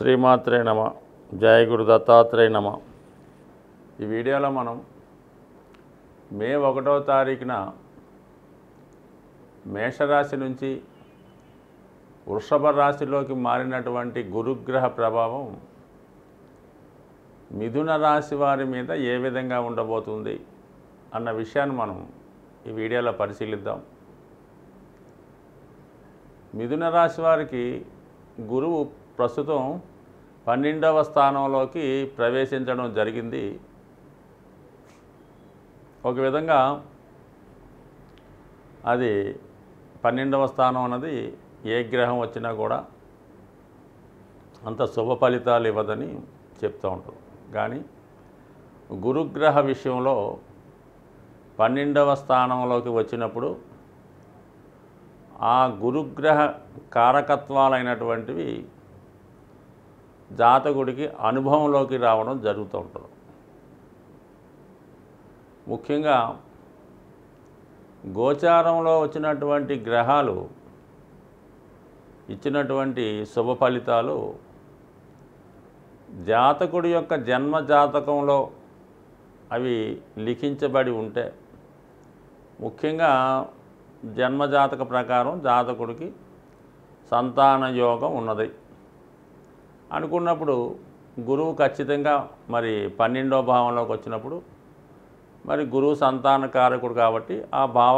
శ్రీమాత్రే నమ. జయ గురు దత్తాత్రేయ నమ. ఈ వీడియోలో మనం మే 1వ తారీఖున మేషరాశి నుంచి వృషభ రాశిలోకి మారినటువంటి గురుగ్రహ ప్రభావం మిథున రాశి వారి మీద ఏ విధంగా ఉండబోతుంది అన్న విషయాన్ని మనం ఈ వీడియోలో పరిశీలిద్దాం. మిథున రాశి వారికి గురువు ప్రస్తుతం 12వ స్థానంలోకి ప్రవేశించడం జరిగింది. ఒక విధంగా అది 12వ స్థానం అన్నది ఏ గ్రహం వచ్చినా కూడా అంత శుభ ఫలితాలు ఇవ్వదని చెప్తూ ఉంటారు. కానీ గురుగ్రహ విషయంలో 12వ స్థానంలోకి వచ్చినప్పుడు ఆ గురుగ్రహ కారకత్వాలైనటువంటివి జాతకుడికి అనుభవంలోకి రావడం జరుగుతూ ఉంటుంది. ముఖ్యంగా గోచారంలో వచ్చినటువంటి గ్రహాలు ఇచ్చినటువంటి శుభ ఫలితాలు జాతకుడి యొక్క జన్మ జాతకంలో అవి లిఖించబడి ఉంటే, ముఖ్యంగా జన్మజాతక ప్రకారం జాతకుడికి సంతాన యోగం ఉన్నది అనుకున్నప్పుడు గురువు ఖచ్చితంగా మరి 12వ భావంలోకి వచ్చినప్పుడు మరి గురువు సంతాన కారకుడు కాబట్టి ఆ భావ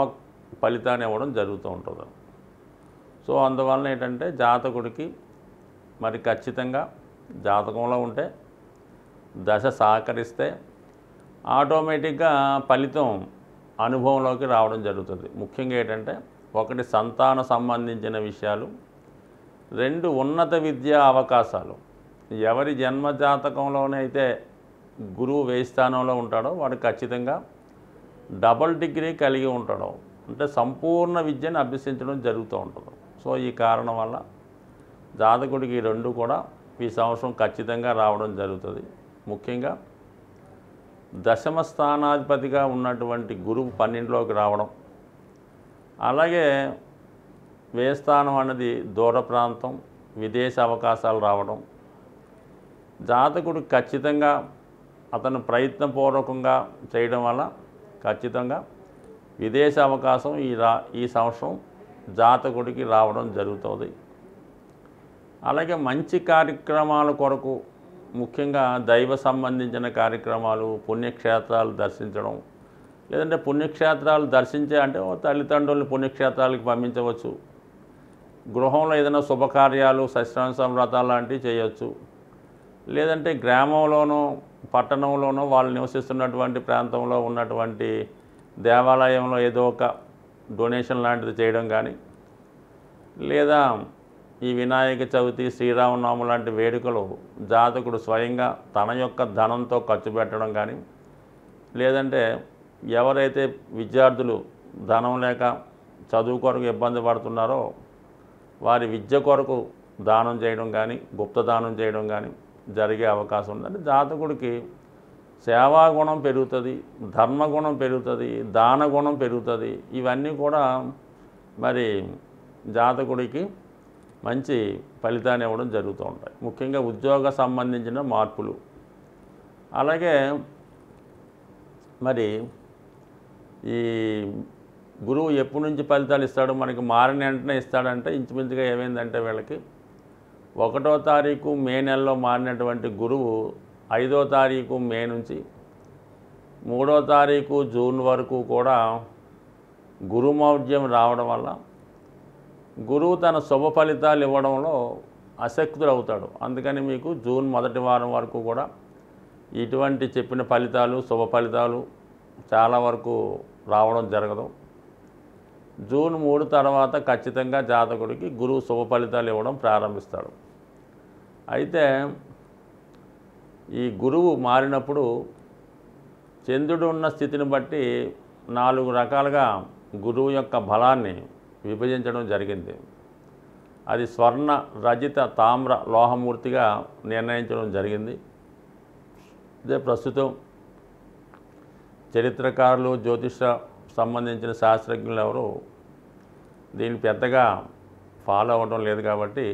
ఫలితాన్ని ఇవ్వడం జరుగుతూ ఉంటుంది. సో అందువలన ఏంటంటే జాతకుడికి మరి ఖచ్చితంగా జాతకంలో ఉంటే దశ సహకరిస్తే ఆటోమేటిక్గా ఫలితం అనుభవంలోకి రావడం జరుగుతుంది. ముఖ్యంగా ఏంటంటే 1 సంతాన సంబంధించిన విషయాలు, 2 ఉన్నత విద్యా అవకాశాలు. ఎవరి జన్మజాతకంలోనే అయితే గురువు 1000 స్థానంలో ఉంటాడో వాడు ఖచ్చితంగా డబుల్ డిగ్రీ కలిగి ఉంటాడు, అంటే సంపూర్ణ విద్యను అభ్యసించడం జరుగుతూ ఉంటుంది. సో ఈ కారణం వల్ల జాతకుడికి 2 కూడా ఈ సంవత్సరం ఖచ్చితంగా రావడం జరుగుతుంది. ముఖ్యంగా దశమ స్థానాధిపతిగా ఉన్నటువంటి గురువు 12లోకి రావడం, అలాగే వ్యయస్థానం అన్నది దూర ప్రాంతం, విదేశ అవకాశాలు రావడం, జాతకుడు ఖచ్చితంగా అతను ప్రయత్నపూర్వకంగా చేయడం వల్ల ఖచ్చితంగా విదేశ అవకాశం ఈ సంవత్సరం జాతకుడికి రావడం జరుగుతుంది. అలాగే మంచి కార్యక్రమాల కొరకు, ముఖ్యంగా దైవ సంబంధించిన కార్యక్రమాలు, పుణ్యక్షేత్రాలు దర్శించడం, లేదంటే పుణ్యక్షేత్రాలు దర్శించే అంటే తల్లిదండ్రులను పుణ్యక్షేత్రాలకు పంపించవచ్చు, గృహంలో ఏదైనా శుభకార్యాలు సత్యనారాయణ వ్రతాలు లాంటివి చేయవచ్చు, లేదంటే గ్రామంలోనో పట్టణంలోనో వాళ్ళు నివసిస్తున్నటువంటి ప్రాంతంలో ఉన్నటువంటి దేవాలయంలో ఏదో ఒక డొనేషన్ లాంటిది చేయడం కానీ, లేదా ఈ వినాయక చవితి, శ్రీరామనవమి లాంటి వేడుకలు జాతకుడు స్వయంగా తన యొక్క ధనంతో ఖర్చు పెట్టడం కానీ, లేదంటే ఎవరైతే విద్యార్థులు ధనం లేక చదువు కొరకు ఇబ్బంది పడుతున్నారో వారి విద్య కొరకు దానం చేయడం కానీ, గుప్తదానం చేయడం కానీ జరిగే అవకాశం ఉంది. అంటే జాతకుడికి సేవాగుణం పెరుగుతుంది, ధర్మగుణం పెరుగుతుంది, దానగుణం పెరుగుతుంది. ఇవన్నీ కూడా మరి జాతకుడికి మంచి ఫలితాన్ని ఇవ్వడం జరుగుతూ ఉంటాయి. ముఖ్యంగా ఉద్యోగ సంబంధించిన మార్పులు. అలాగే మరి ఈ గురువు ఎప్పటి నుంచి ఫలితాలు ఇస్తాడు, మనకి మారిన వెంటనే ఇస్తాడంటే ఇంచుమించుగా ఏమైందంటే వీళ్ళకి 1వ తారీఖు మే నెలలో మారినటువంటి గురువు 5వ తారీఖు మే నుంచి 3వ తారీఖు జూన్ వరకు కూడా గురుమౌఢ్యం రావడం వల్ల గురువు తన శుభ ఫలితాలు ఇవ్వడంలో అశక్తుడు అవుతాడు. అందుకని మీకు జూన్ మొదటి వారం వరకు కూడా ఇటువంటి చెప్పిన ఫలితాలు, శుభ ఫలితాలు చాలా వరకు రావడం జరగదు. జూన్ 3 తర్వాత ఖచ్చితంగా జాతకుడికి గురువు శుభ ఫలితాలు ఇవ్వడం ప్రారంభిస్తాడు. అయితే ఈ గురువు మారినప్పుడు చంద్రుడు ఉన్న స్థితిని బట్టి 4 రకాలుగా గురువు యొక్క బలాన్ని విభజించడం జరిగింది. అది స్వర్ణ, రజిత, తామ్ర, లోహమూర్తిగా నిర్ణయించడం జరిగింది. ఇదే ప్రస్తుతం చరిత్రకారులు, జ్యోతిష సంబంధించిన శాస్త్రజ్ఞులు ఎవరు దీన్ని పెద్దగా ఫాలో అవ్వడం లేదు. కాబట్టి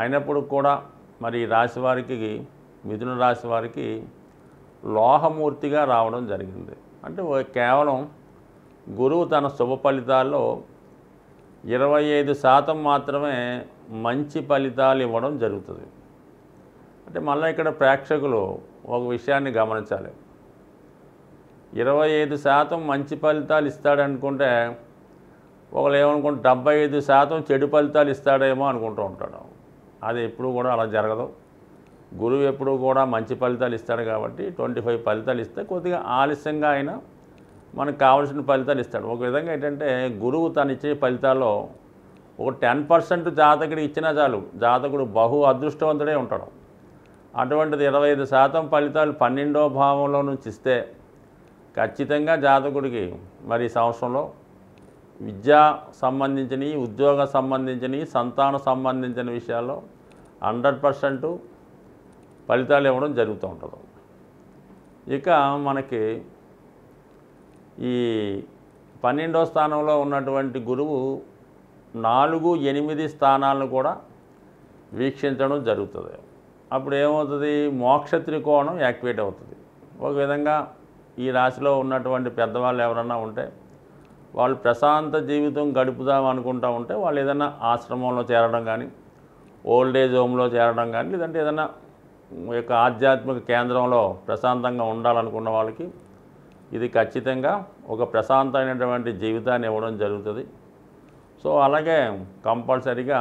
అయినప్పుడు కూడా మరి ఈ రాశి వారికి, మిథున రాశి వారికి లోహమూర్తిగా రావడం జరిగింది. అంటే కేవలం గురువు తన శుభ ఫలితాల్లో 25% మాత్రమే మంచి ఫలితాలు ఇవ్వడం జరుగుతుంది. అంటే మళ్ళీ ఇక్కడ ప్రేక్షకులు ఒక విషయాన్ని గమనించాలి. 25% మంచి ఫలితాలు ఇస్తాడనుకుంటే ఒకళ్ళు ఏమనుకుంటే 75% చెడు ఫలితాలు ఇస్తాడేమో అనుకుంటూ ఉంటాడు. అది ఎప్పుడు కూడా అలా జరగదు. గురువు ఎప్పుడు కూడా మంచి ఫలితాలు ఇస్తాడు కాబట్టి 25 ఫలితాలు ఇస్తే కొద్దిగా ఆలస్యంగా అయినా మనకు కావాల్సిన ఫలితాలు ఇస్తాడు. ఒక విధంగా ఏంటంటే గురువు తను ఇచ్చే ఫలితాల్లో ఒక 10% జాతకుడికి ఇచ్చినా చాలు, జాతకుడు బహు అదృష్టవంతుడే ఉంటాడు. అటువంటిది 25% ఫలితాలు 12వ భావంలో నుంచి ఇస్తే ఖచ్చితంగా జాతకుడికి మరి ఈ సంవత్సరంలో విద్యా సంబంధించినవి, ఉద్యోగ సంబంధించినవి, సంతానం సంబంధించిన విషయాల్లో 100% ఫలితాలు ఇవ్వడం జరుగుతూ ఉంటుంది. ఇక మనకి ఈ 12వ స్థానంలో ఉన్నటువంటి గురువు 4, 8 స్థానాలను కూడా వీక్షించడం జరుగుతుంది. అప్పుడు ఏమవుతుంది, మోక్ష త్రికోణం యాక్టివేట్ అవుతుంది. ఒక విధంగా ఈ రాశిలో ఉన్నటువంటి పెద్దవాళ్ళు ఎవరన్నా ఉంటే వాళ్ళు ప్రశాంత జీవితం గడుపుదాం అనుకుంటూ ఉంటే వాళ్ళు ఏదైనా ఆశ్రమంలో చేరడం కానీ, ఓల్డేజ్ హోమ్లో చేరడం కానీ, లేదంటే ఏదైనా యొక్క ఆధ్యాత్మిక కేంద్రంలో ప్రశాంతంగా ఉండాలనుకున్న వాళ్ళకి ఇది ఖచ్చితంగా ఒక ప్రశాంతమైనటువంటి జీవితాన్ని ఇవ్వడం జరుగుతుంది. సో అలాగే కంపల్సరీగా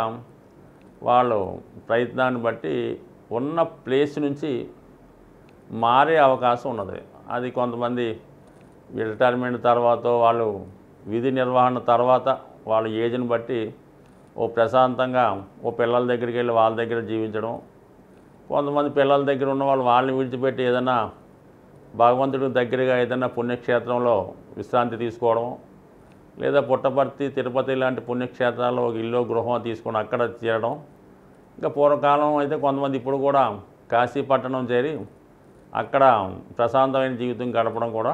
వాళ్ళు ప్రయత్నాన్ని బట్టి ఉన్న ప్లేస్ నుంచి మారే అవకాశం ఉన్నది. అది కొంతమంది రిటైర్మెంట్ తర్వాత, వాళ్ళు విధి నిర్వహణ తర్వాత వాళ్ళ ఏజ్ని బట్టి ఓ ప్రశాంతంగా ఓ పిల్లల దగ్గరికి వెళ్ళి వాళ్ళ దగ్గర జీవించడం, కొంతమంది పిల్లల దగ్గర ఉన్న వాళ్ళు వాళ్ళని విడిచిపెట్టి ఏదైనా భగవంతుడికి దగ్గరగా ఏదైనా పుణ్యక్షేత్రంలో విశ్రాంతి తీసుకోవడం, లేదా పుట్టపర్తి, తిరుపతి లాంటి పుణ్యక్షేత్రాల్లో ఒక ఇల్లు గృహం తీసుకొని అక్కడ చేరడం. ఇంకా పూర్వకాలం అయితే కొంతమంది ఇప్పుడు కూడా కాశీపట్టణం చేరి అక్కడ ప్రశాంతమైన జీవితం గడపడం కూడా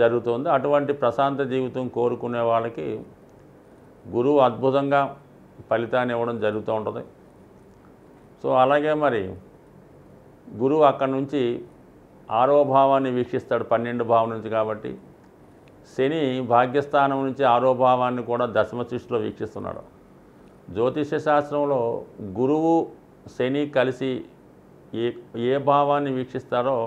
జరుగుతుంది. అటువంటి ప్రశాంత జీవితం కోరుకునే వాళ్ళకి గురువు అద్భుతంగా ఫలితాన్ని ఇవ్వడం జరుగుతూ ఉంటుంది. సో అలాగే మరి గురువు అక్కడి నుంచి 6వ భావాన్ని వీక్షిస్తాడు 12 భావం నుంచి. కాబట్టి శని భాగ్యస్థానం నుంచి 6వ భావాన్ని కూడా దశమ దృష్టిలో వీక్షిస్తున్నాడు. జ్యోతిష్య శాస్త్రంలో గురువు శని కలిసి ఏ భావాన్ని వీక్షిస్తారో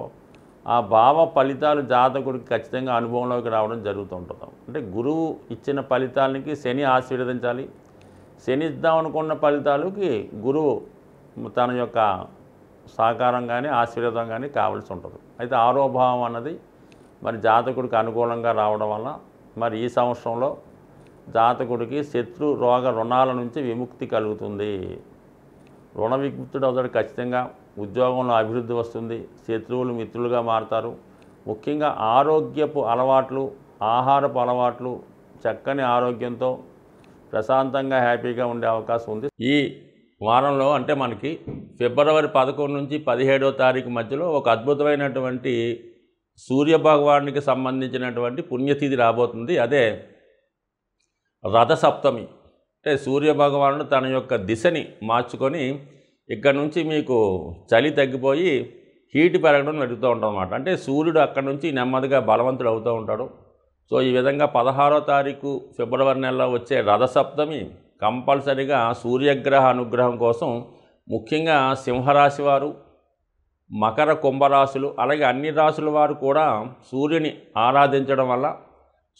ఆ భావ ఫలితాలు జాతకుడికి ఖచ్చితంగా అనుభవంలోకి రావడం జరుగుతూ ఉంటుంది. అంటే గురువు ఇచ్చిన ఫలితాలకి శని ఆశీర్వదించాలి, శని ఇద్దాం అనుకున్న ఫలితాలకి గురువు తన యొక్క సహకారం కానీ ఆశీర్వాదం కానీ కావాల్సి ఉంటుంది. అయితే 6వ భావం అన్నది మరి జాతకుడికి అనుకూలంగా రావడం వల్ల మరి ఈ సంవత్సరంలో జాతకుడికి శత్రు రోగ రుణాల నుంచి విముక్తి కలుగుతుంది. రుణ విముక్తుడు అవుతాడు. ఖచ్చితంగా ఉద్యోగంలో అభివృద్ధి వస్తుంది, శత్రువులు మిత్రులుగా మారుతారు. ముఖ్యంగా ఆరోగ్యపు అలవాట్లు, ఆహారపు అలవాట్లు, చక్కని ఆరోగ్యంతో ప్రశాంతంగా హ్యాపీగా ఉండే అవకాశం ఉంది. ఈ వారంలో అంటే మనకి ఫిబ్రవరి 11 నుంచి 17వ తారీఖు మధ్యలో ఒక అద్భుతమైనటువంటి సూర్యభగవానికి సంబంధించినటువంటి పుణ్యతిథి రాబోతుంది. అదే రథసప్తమి. అంటే సూర్యభగవానుడు తన యొక్క దిశని మార్చుకొని ఇక్కడ నుంచి మీకు చలి తగ్గిపోయి హీట్ పెరగడం జరుగుతూ ఉంటుంది అన్నమాట. అంటే సూర్యుడు అక్కడ నుంచి నెమ్మదిగా బలవంతుడు అవుతూ ఉంటాడు. సో ఈ విధంగా 16వ తారీఖు ఫిబ్రవరి నెలలో వచ్చే రథసప్తమి కంపల్సరిగా సూర్యగ్రహ అనుగ్రహం కోసం ముఖ్యంగా సింహరాశి వారు, మకర కుంభరాశులు, అలాగే అన్ని రాశుల వారు కూడా సూర్యుని ఆరాధించడం వల్ల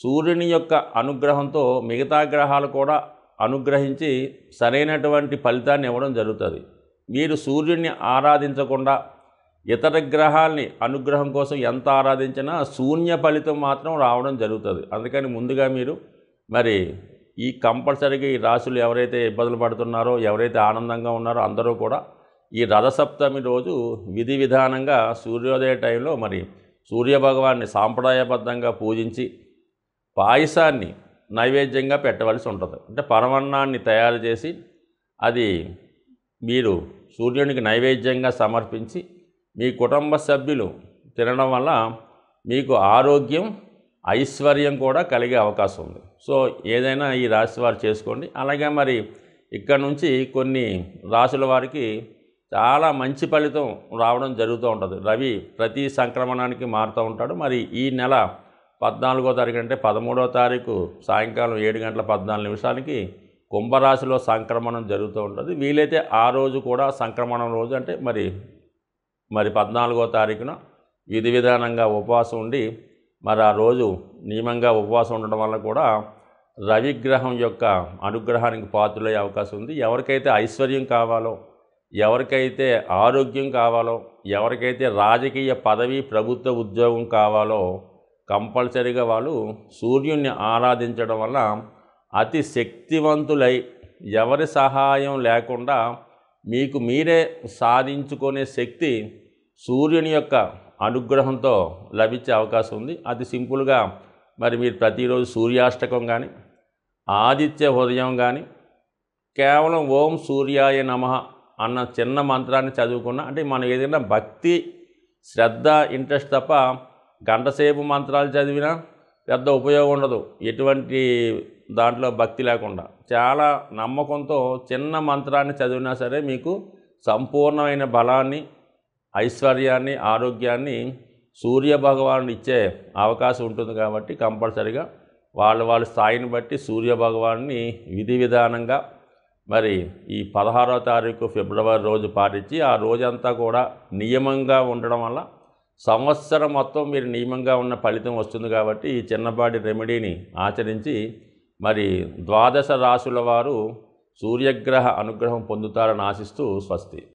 సూర్యుని యొక్క అనుగ్రహంతో మిగతా గ్రహాలు కూడా అనుగ్రహించి సరైనటువంటి ఫలితాన్ని ఇవ్వడం జరుగుతుంది. మీరు సూర్యుడిని ఆరాధించకుండా ఇతర గ్రహాల్ని అనుగ్రహం కోసం ఎంత ఆరాధించినా శూన్య ఫలితం మాత్రం రావడం జరుగుతుంది. అందుకని ముందుగా మీరు మరి ఈ కంపల్సరీగా ఈ రాశులు ఎవరైతే ఇబ్బందులు పడుతున్నారో, ఎవరైతే ఆనందంగా ఉన్నారో అందరూ కూడా ఈ రథసప్తమి రోజు విధి విధానంగా సూర్యోదయ టైంలో మరి సూర్యభగవాన్ని సాంప్రదాయబద్ధంగా పూజించి పాయసాన్ని నైవేద్యంగా పెట్టవలసి ఉంటుంది. అంటే పరమాన్నాన్ని తయారు చేసి అది మీరు సూర్యునికి నైవేద్యంగా సమర్పించి మీ కుటుంబ సభ్యులు తినడం వల్ల మీకు ఆరోగ్యం, ఐశ్వర్యం కూడా కలిగే అవకాశం ఉంది. సో ఏదైనా ఈ రాశి వారు చేసుకోండి. అలాగే మరి ఇక్కడ నుంచి కొన్ని రాశుల వారికి చాలా మంచి ఫలితం రావడం జరుగుతూ ఉంటుంది. రవి ప్రతి సంక్రమణానికి మారుతూ ఉంటాడు. మరి ఈ నెల 14వ తారీఖు అంటే 13వ తారీఖు సాయంకాలం 7:14 కుంభరాశిలో సంక్రమణం జరుగుతూ ఉంటుంది. వీలైతే ఆ రోజు కూడా సంక్రమణం రోజు అంటే మరి 14వ తారీఖున విధి విధానంగా ఉపవాసం ఉండి మరి ఆ రోజు నియమంగా ఉపవాసం ఉండడం వల్ల కూడా రవిగ్రహం యొక్క అనుగ్రహానికి పాత్రులయ్యే అవకాశం ఉంది. ఎవరికైతే ఐశ్వర్యం కావాలో, ఎవరికైతే ఆరోగ్యం కావాలో, ఎవరికైతే రాజకీయ పదవి ప్రభుత్వ ఉద్యోగం కావాలో కంపల్సరీగా వాళ్ళు సూర్యుడిని ఆరాధించడం వల్ల అతి శక్తివంతులై ఎవరి సహాయం లేకుండా మీకు మీరే సాధించుకునే శక్తి సూర్యుని యొక్క అనుగ్రహంతో లభించే అవకాశం ఉంది. అది సింపుల్గా మరి మీరు ప్రతిరోజు సూర్యాష్టకం కానీ, ఆదిత్య హృదయం కానీ, కేవలం ఓం సూర్యాయ నమః అన్న చిన్న మంత్రాన్ని చదువుకున్నా అంటే మనం ఏదైనా భక్తి శ్రద్ధ ఇంట్రెస్ట్ తప్ప గంటసేపు మంత్రాలు చదివినా పెద్ద ఉపయోగం ఉండదు. ఎటువంటి దాంట్లో భక్తి లేకుండా చాలా నమ్మకంతో చిన్న మంత్రాన్ని చదివినా సరే మీకు సంపూర్ణమైన బలాన్ని, ఐశ్వర్యాన్ని, ఆరోగ్యాన్ని సూర్యభగవానుడు ఇచ్చే అవకాశం ఉంటుంది. కాబట్టి కంపల్సరిగా వాళ్ళ స్థాయిని బట్టి సూర్యభగవాన్ని విధి విధానంగా మరి ఈ 16వ తారీఖు ఫిబ్రవరి రోజు పాటించి ఆ రోజంతా కూడా నియమంగా ఉండడం వల్ల సంవత్సరం మొత్తం మీరు నియమంగా ఉన్న ఫలితం వస్తుంది. కాబట్టి ఈ చిన్నపాటి రెమెడీని ఆచరించి మరి 12 రాశుల వారు సూర్యగ్రహ అనుగ్రహం పొందుతారని ఆశిస్తూ స్వస్తి.